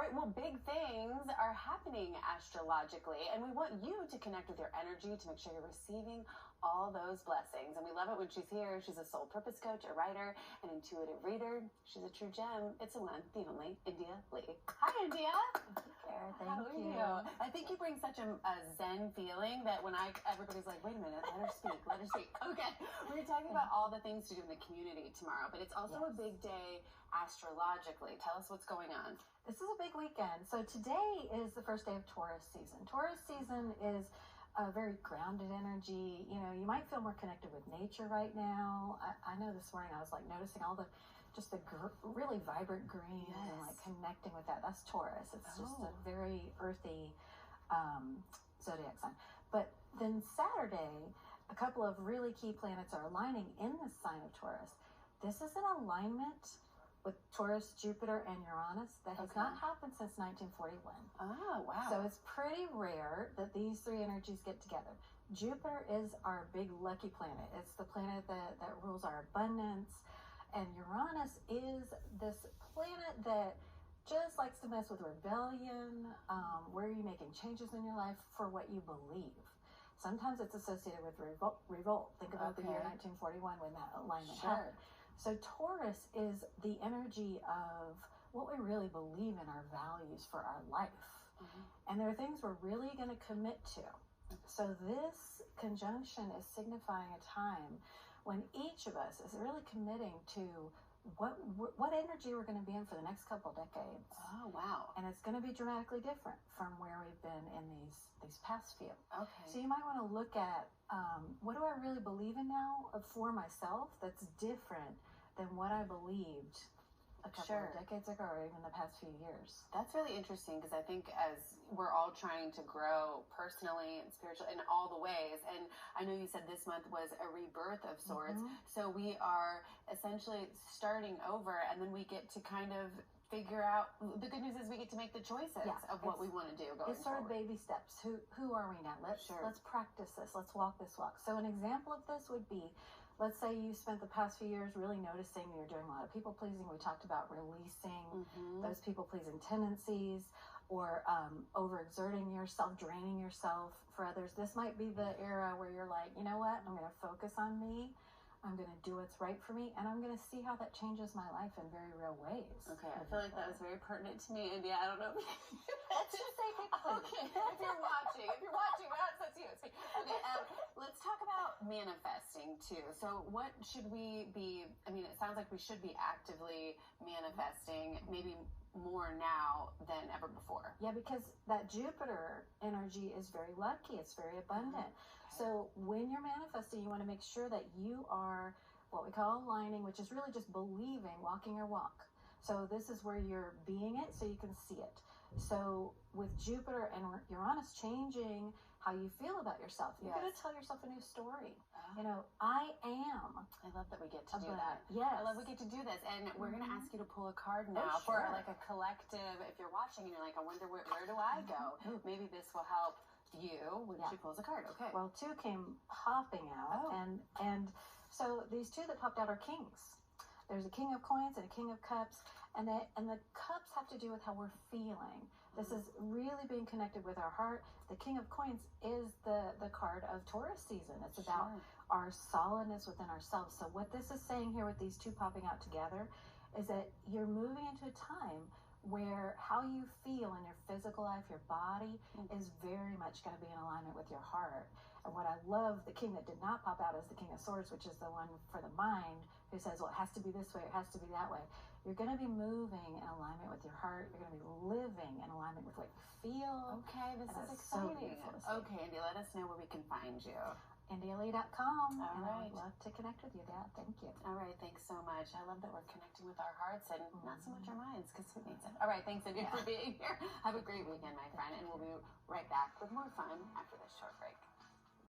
right, well, big things are happening astrologically, and we want you to connect with your energy to make sure you're receiving all those blessings. And we love it when she's here. She's a soul purpose coach, a writer, an intuitive reader. She's a true gem. It's the one, the only, India Lee. Hi, India. Thank How are you. I think you bring such a zen feeling that when everybody's like, wait a minute, let her speak, let her speak. Okay, we're talking about all the things to do in the community tomorrow, but it's also a big day astrologically. Tell us what's going on. This is a big weekend. So today is the first day of Taurus season. Taurus season is a very grounded energy. You know, you might feel more connected with nature right now. I know this morning I was like noticing all the really vibrant greens and like connecting with that. That's Taurus. It's just a very earthy zodiac sign. But then Saturday, a couple of really key planets are aligning in this sign of Taurus. This is an alignment with Taurus, Jupiter, and Uranus that has not happened since 1941. Oh, wow. So it's pretty rare that these three energies get together. Jupiter is our big lucky planet. It's the planet that rules our abundance. And Uranus is this planet that just likes to mess with rebellion, where you're making changes in your life for what you believe. Sometimes it's associated with revolt. Think about the year 1941 when that alignment happened. So Taurus is the energy of what we really believe in, our values for our life. And there are things we're really going to commit to. So this conjunction is signifying a time when each of us is really committing to what energy we're going to be in for the next couple decades. Oh, wow. And it's going to be dramatically different from where we've been in these past few. Okay. So you might want to look at what do I really believe in now for myself that's different than what I believed a couple of decades ago or even the past few years. That's really interesting because I think as we're all trying to grow personally and spiritually in all the ways, and I know you said this month was a rebirth of sorts, so we are essentially starting over, and then we get to kind of figure out, the good news is we get to make the choices of what we want to do going forward. It's sort of baby steps. Who are we now? Let's practice this. Let's walk this walk. So an example of this would be, let's say you spent the past few years really noticing you're doing a lot of people pleasing. We talked about releasing those people pleasing tendencies, or overexerting yourself, draining yourself for others. This might be the era where you're like, you know what? I'm going to focus on me. I'm going to do what's right for me, and I'm going to see how that changes my life in very real ways. Okay, I feel like that was very pertinent to me, India. I don't know. Let's just say people pleasing. Okay, if you're watching, that's you. Okay, let's talk about manifesting too. So what should we be, I mean, it sounds like we should be actively manifesting, maybe more now than ever before. Yeah, because that Jupiter energy is very lucky. It's very abundant. So when you're manifesting, you want to make sure that you are what we call aligning, which is really just believing, walking your walk. So this is where you're being it so you can see it. So with Jupiter and Uranus changing how you feel about yourself, you're going to tell yourself a new story. You know, I am. I love that we get to do that. Yes. I love we get to do this. And we're going to ask you to pull a card now for like a collective. If you're watching and you're like, I wonder where do I go? Maybe this will help you when she pulls a card. Okay. Well, two came popping out. And so these two that popped out are kings. There's a king of coins and a king of cups, and the cups have to do with how we're feeling. This is really being connected with our heart. The king of coins is the card of Taurus season. It's about our solidness within ourselves. So what this is saying here with these two popping out together is that you're moving into a time where how you feel in your physical life, your body, is very much going to be in alignment with your heart. And what I love, the king that did not pop out is the King of Swords, which is the one for the mind, who says, well, it has to be this way, it has to be that way. You're going to be moving in alignment with your heart. You're going to be living in alignment with what you feel. Okay, this is exciting. Okay, Andy, let us know where we can find you. IndiaLee.com. All right. I'd love to connect with you, Dad. Thank you. All right. Thanks so much. I love that we're connecting with our hearts and not so much our minds, because who needs it? All right. Thanks, India, for being here. Have a great weekend, my friend. And we'll be right back with more fun after this short break.